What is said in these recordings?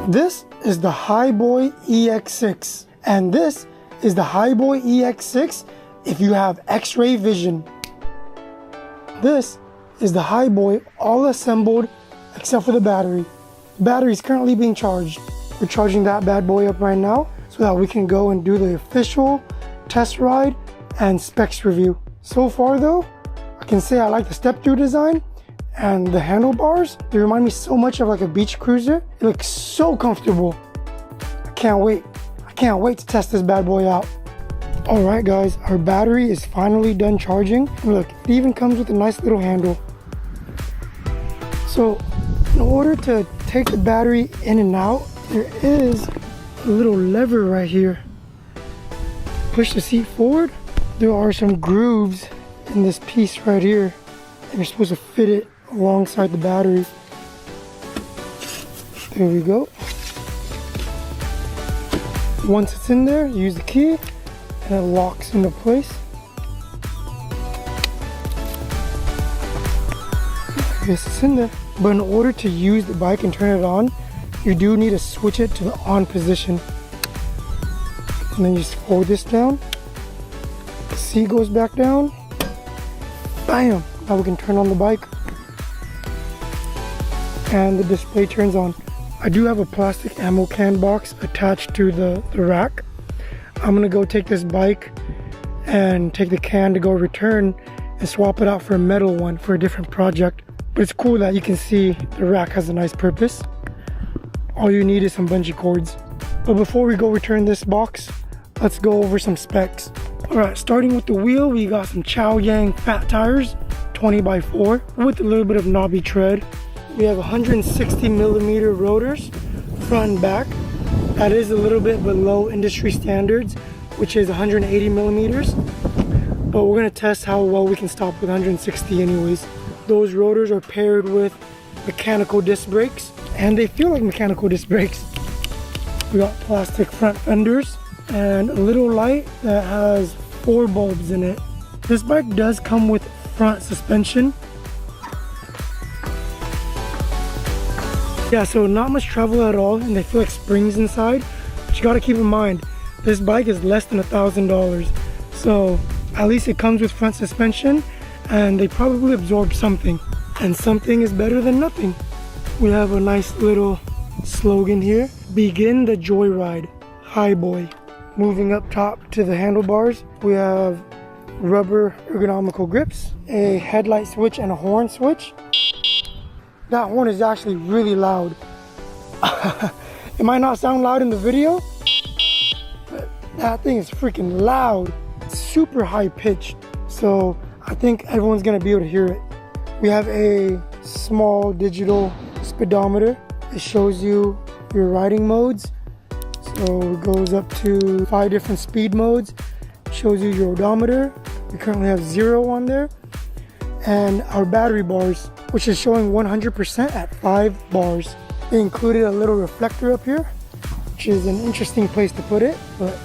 This is the Hiboy EX6, and this is the Hiboy EX6 if you have X-ray vision. This is the Hiboy all assembled except for the battery. The battery is currently being charged. We're charging that bad boy up right now so that we can go and do the official test ride and specs review. So far though, I can say I like the step-through design and the handlebars. They remind me so much of like a beach cruiser. It looks so comfortable. I can't wait. I can't wait to test this bad boy out. All right guys, our battery is finally done charging. And look, it even comes with a nice little handle. So in order to take the battery in and out, there is a little lever right here. Push the seat forward. There are some grooves in this piece right here, and you're supposed to fit it alongside the battery. There we go. Once it's in there, you use the key and it locks into place. I guess it's in there. But in order to use the bike and turn it on, you do need to switch it to the on position. And then you just fold this down. The seat goes back down. Bam! Now we can turn on the bike. And the display turns on. I do have a plastic ammo can box attached to the rack. I'm gonna go take this bike and take the can to go return and swap it out for a metal one for a different project. But it's cool that you can see the rack has a nice purpose. All you need is some bungee cords. But before we go return this box, let's go over some specs. All right, starting with the wheel, we got some Chow Yang fat tires, 20x4 with a little bit of knobby tread. We have 160 millimeter rotors, front and back. That is a little bit below industry standards, which is 180 millimeters. But we're gonna test how well we can stop with 160 anyways. Those rotors are paired with mechanical disc brakes, and they feel like mechanical disc brakes. We got plastic front fenders and a little light that has 4 bulbs in it. This bike does come with front suspension. Yeah, so not much travel at all, and they feel like springs inside. But you gotta keep in mind, this bike is less than $1,000. So at least it comes with front suspension, and they probably absorb something. And something is better than nothing. We have a nice little slogan here. Begin the joyride, Hiboy. Moving up top to the handlebars, we have rubber ergonomical grips, a headlight switch and a horn switch. That horn is actually really loud. It might not sound loud in the video, but that thing is freaking loud. It's super high pitched. So I think everyone's gonna be able to hear it. We have a small digital speedometer. It shows you your riding modes. So it goes up to 5 different speed modes. It shows you your odometer. We currently have 0 on there. And our battery bars, which is showing 100% at 5 bars. They included a little reflector up here, which is an interesting place to put it, but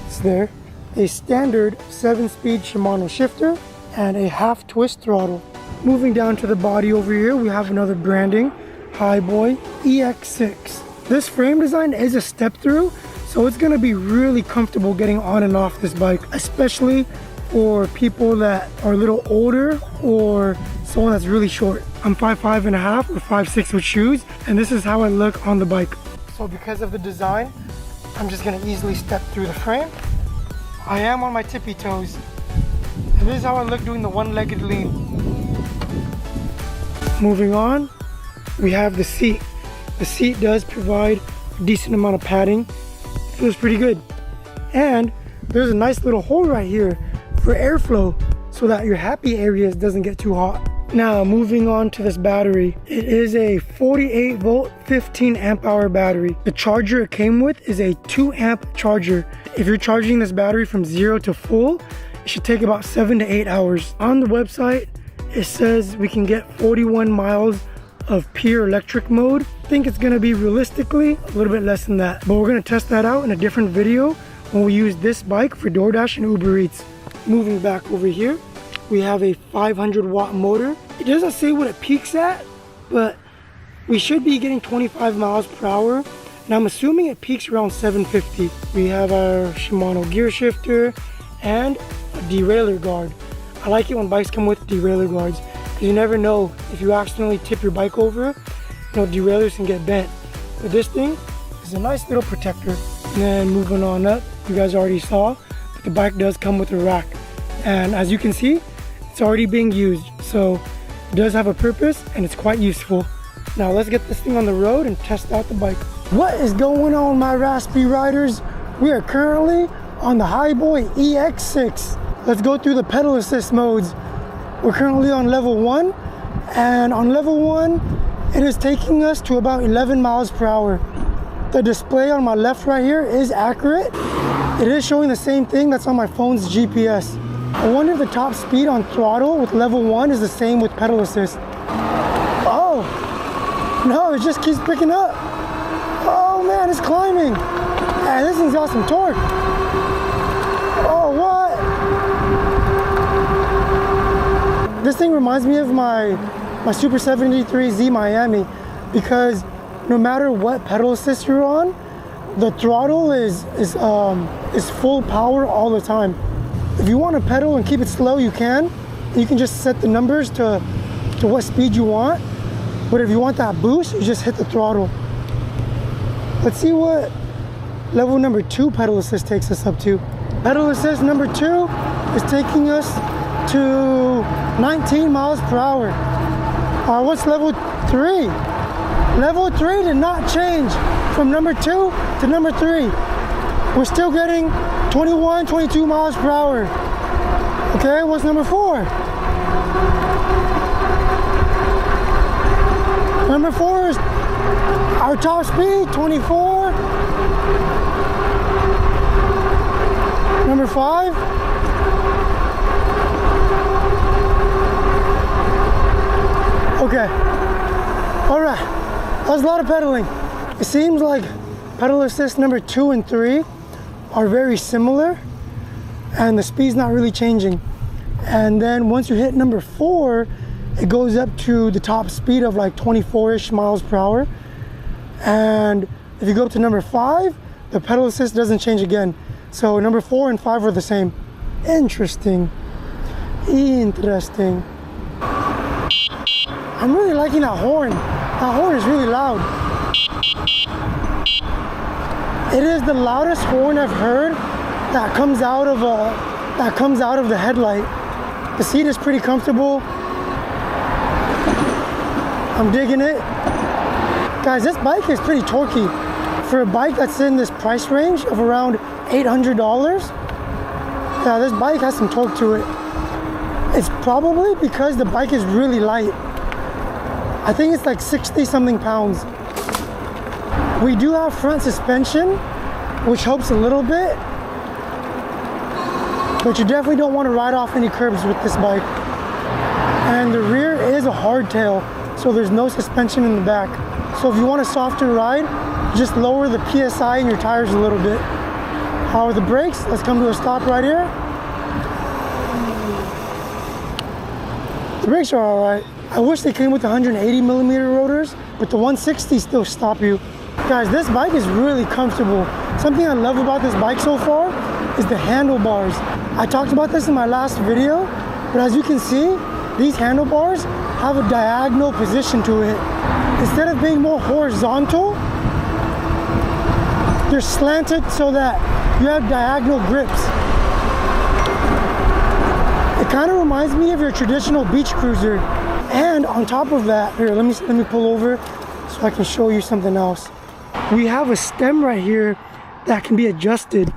it's there. A standard 7-speed Shimano shifter and a half twist throttle. Moving down to the body over here, we have another branding, Hiboy EX6. This frame design is a step through, so it's gonna be really comfortable getting on and off this bike, especially for people that are a little older or someone that's really short. I'm 5'5" and a half or 5'6" with shoes, and this is how I look on the bike. So because of the design, I'm just gonna easily step through the frame. I am on my tippy toes. And this is how I look doing the one-legged lean. Moving on, we have the seat. The seat does provide a decent amount of padding. It feels pretty good. And there's a nice little hole right here for airflow so that your happy areas doesn't get too hot. Now moving on to this battery, it is a 48 volt 15 amp hour battery. The charger it came with is a 2 amp charger. If you're charging this battery from 0 to full, it should take about 7 to 8 hours. On the website it says we can get 41 miles of pure electric mode. I think it's gonna be realistically a little bit less than that, but we're gonna test that out in a different video when we use this bike for DoorDash and Uber Eats. Moving back over here, we have a 500 watt motor. It doesn't say what it peaks at, but we should be getting 25 miles per hour and I'm assuming it peaks around 750. We have our Shimano gear shifter and a derailleur guard. I like it when bikes come with derailleur guards, because you never know if you accidentally tip your bike over, derailleurs can get bent. But this thing is a nice little protector. And then moving on up, you guys already saw, but the bike does come with a rack. And as you can see, it's already being used. So it does have a purpose and it's quite useful. Now let's get this thing on the road and test out the bike. What is going on, my raspy riders? We are currently on the Hiboy EX6. Let's go through the pedal assist modes. We're currently on level 1, and on level 1, it is taking us to about 11 miles per hour. The display on my left right here is accurate. It is showing the same thing that's on my phone's GPS. I wonder if the top speed on throttle with level 1 is the same with pedal assist. Oh, no, it just keeps picking up. Oh man, it's climbing. Hey, this thing's got some torque. Oh, what? This thing reminds me of my Super 73Z Miami, because no matter what pedal assist you're on, the throttle is full power all the time. If you want to pedal and keep it slow, you can. You can just set the numbers to what speed you want. But if you want that boost, you just hit the throttle. Let's see what level number 2 pedal assist takes us up to. Pedal assist number 2 is taking us to 19 miles per hour. What's level 3? Level 3 did not change from number 2 to number 3. We're still getting 21, 22 miles per hour. Okay, what's number 4? Number 4 is our top speed, 24. Number 5. Okay, all right, that was a lot of pedaling. It seems like pedal assist number 2 and 3 are very similar, and the speed's not really changing. And then once you hit number 4, it goes up to the top speed of like 24-ish miles per hour. And if you go up to number 5, the pedal assist doesn't change again. So number 4 and 5 are the same. Interesting. Interesting. I'm really liking that horn. That horn is really loud. It is the loudest horn I've heard that comes out of the headlight. The seat is pretty comfortable. I'm digging it. Guys, this bike is pretty torquey. For a bike that's in this price range of around $800, yeah, this bike has some torque to it. It's probably because the bike is really light. I think it's like 60 something pounds. We do have front suspension, which helps a little bit, but you definitely don't want to ride off any curbs with this bike. And the rear is a hardtail, so there's no suspension in the back. So if you want a softer ride, just lower the PSI in your tires a little bit. How are the brakes? Let's come to a stop right here. The brakes are all right. I wish they came with 180 millimeter rotors, but the 160 still stop you. Guys, this bike is really comfortable. Something I love about this bike so far is the handlebars. I talked about this in my last video, but as you can see, these handlebars have a diagonal position to it. Instead of being more horizontal, they're slanted so that you have diagonal grips. It kind of reminds me of your traditional beach cruiser. And on top of that, here, let me pull over so I can show you something else. We have a stem right here that can be adjusted.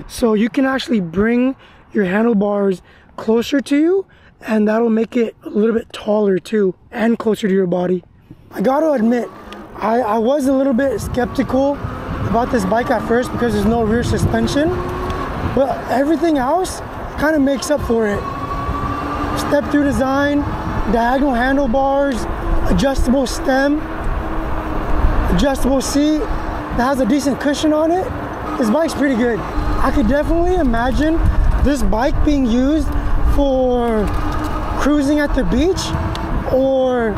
So you can actually bring your handlebars closer to you, and that'll make it a little bit taller too, and closer to your body. I gotta admit, I was a little bit skeptical about this bike at first because there's no rear suspension, but everything else kind of makes up for it. Step through design, diagonal handlebars, adjustable stem, adjustable seat that has a decent cushion on it. This bike's pretty good. I could definitely imagine this bike being used for cruising at the beach or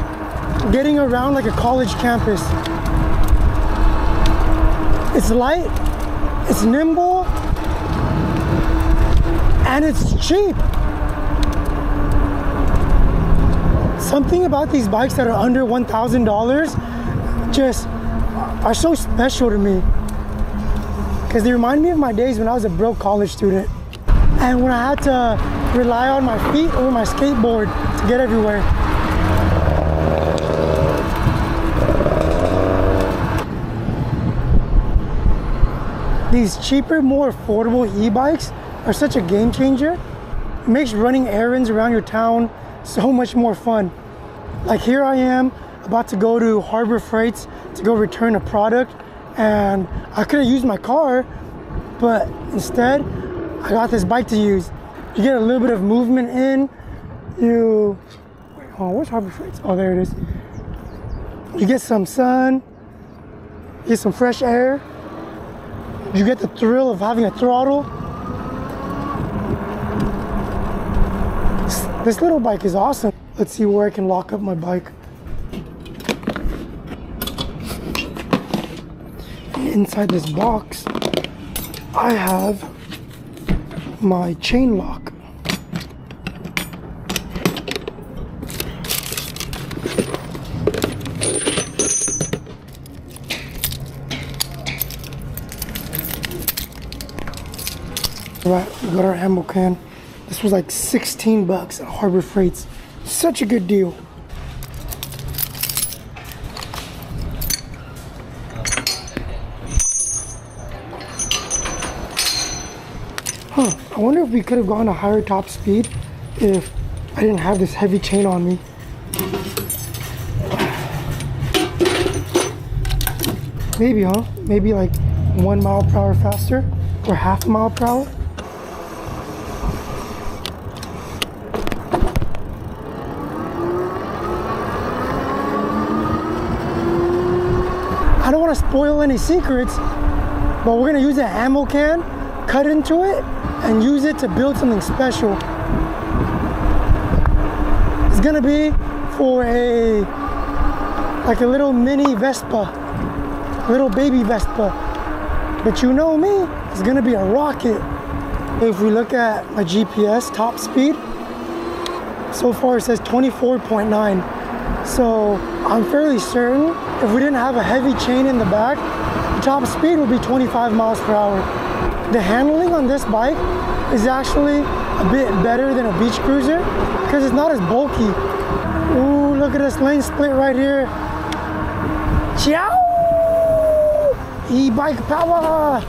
getting around like a college campus. It's light, it's nimble, and it's cheap. Something about these bikes that are under $1,000 just are so special to me, because they remind me of my days when I was a broke college student and when I had to rely on my feet or my skateboard to get everywhere. These cheaper, more affordable e-bikes are such a game changer. It makes running errands around your town so much more fun. Like here I am about to go to Harbor Freights to go return a product, and I could have used my car, but instead I got this bike to use. You get a little bit of movement in, wait, where's Harbor Freights? Oh, there it is. You get some sun, you get some fresh air, you get the thrill of having a throttle. This little bike is awesome. Let's see where I can lock up my bike. And inside this box, I have my chain lock. Right, we got our ammo can. This was like 16 bucks at Harbor Freights. Such a good deal. I wonder if we could have gone a higher top speed if I didn't have this heavy chain on me. Maybe, huh? Maybe like 1 mile per hour faster or half a mile per hour. I don't want to spoil any secrets, but we're gonna use an ammo can, cut into it, and use it to build something special. It's gonna be for like a little mini Vespa, little baby Vespa. But you know me, it's gonna be a rocket. If we look at my GPS top speed, so far it says 24.9. So I'm fairly certain if we didn't have a heavy chain in the back, the top speed would be 25 miles per hour. The handling on this bike is actually a bit better than a beach cruiser because it's not as bulky. Ooh, look at this lane split right here. Ciao! E-bike power!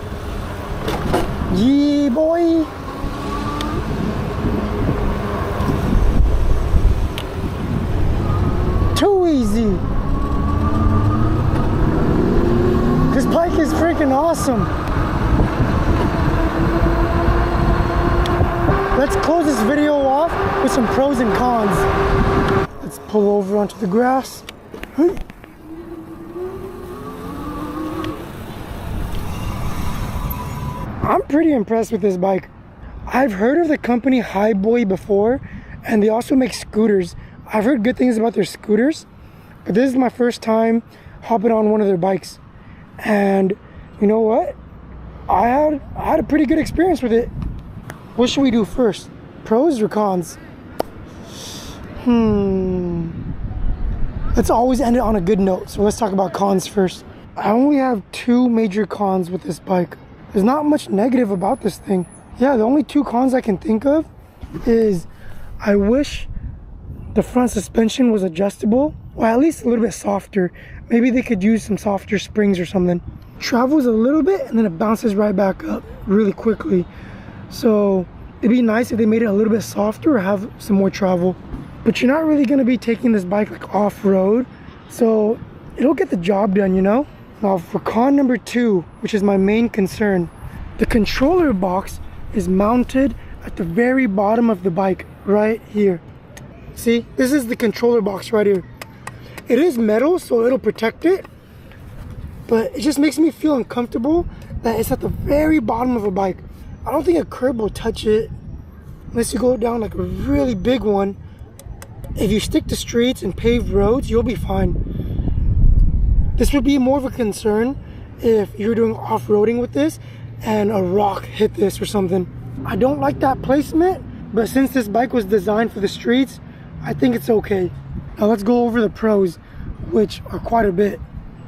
Yeah, boy! Too easy. This bike is freaking awesome. Let's close this video off with some pros and cons. Let's pull over onto the grass. I'm pretty impressed with this bike. I've heard of the company Hiboy before, and they also make scooters. I've heard good things about their scooters, but this is my first time hopping on one of their bikes. And you know what? I had a pretty good experience with it. What should we do first? Pros or cons? Let's always end it on a good note. So let's talk about cons first. I only have 2 major cons with this bike. There's not much negative about this thing. Yeah, the only 2 cons I can think of is I wish the front suspension was adjustable, or at least a little bit softer. Maybe they could use some softer springs or something. Travels a little bit and then it bounces right back up really quickly. So it'd be nice if they made it a little bit softer or have some more travel. But you're not really gonna be taking this bike like off-road, so it'll get the job done, you know? Now for con number 2, which is my main concern, the controller box is mounted at the very bottom of the bike, right here. See, this is the controller box right here. It is metal, so it'll protect it, but it just makes me feel uncomfortable that it's at the very bottom of a bike. I don't think a curb will touch it unless you go down like a really big one. If you stick to streets and paved roads, you'll be fine. This would be more of a concern if you're doing off-roading with this and a rock hit this or something. I don't like that placement, but since this bike was designed for the streets, I think it's okay. Now let's go over the pros, which are quite a bit.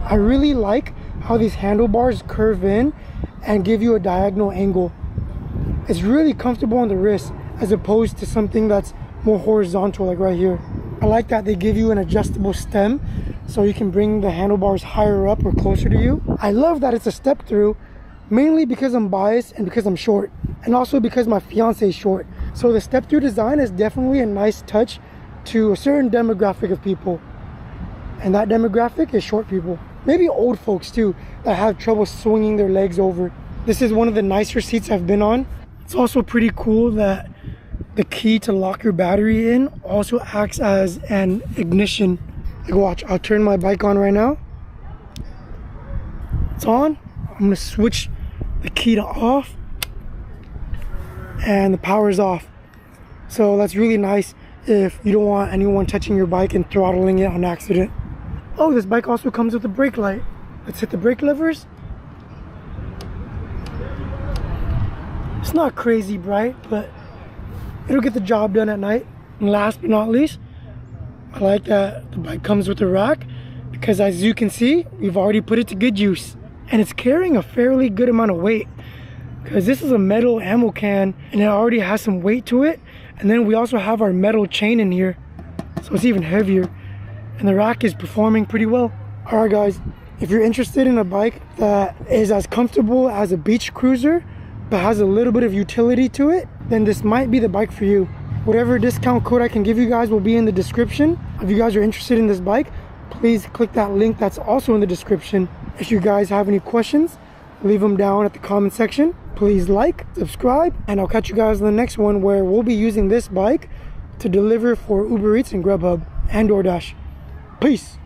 I really like how these handlebars curve in and give you a diagonal angle. It's really comfortable on the wrist as opposed to something that's more horizontal, like right here. I like that they give you an adjustable stem so you can bring the handlebars higher up or closer to you. I love that it's a step through, mainly because I'm biased and because I'm short, and also because my fiance is short. So the step through design is definitely a nice touch to a certain demographic of people, and that demographic is short people. Maybe old folks too that have trouble swinging their legs over. This is one of the nicer seats I've been on. It's also pretty cool that the key to lock your battery in also acts as an ignition. Like watch, I'll turn my bike on right now. It's on. I'm gonna switch the key to off and the power is off. So that's really nice if you don't want anyone touching your bike and throttling it on accident. Oh, this bike also comes with a brake light. Let's hit the brake levers. It's not crazy bright, but it'll get the job done at night. And last but not least, I like that the bike comes with a rack, because as you can see, we've already put it to good use. And it's carrying a fairly good amount of weight, because this is a metal ammo can and it already has some weight to it. And then we also have our metal chain in here, so it's even heavier. And the rack is performing pretty well. Alright guys, if you're interested in a bike that is as comfortable as a beach cruiser but has a little bit of utility to it, then this might be the bike for you. Whatever discount code I can give you guys will be in the description. If you guys are interested in this bike, please click that link that's also in the description. If you guys have any questions, leave them down at the comment section. Please like, subscribe, and I'll catch you guys in the next one, where we'll be using this bike to deliver for Uber Eats and Grubhub and DoorDash. Peace.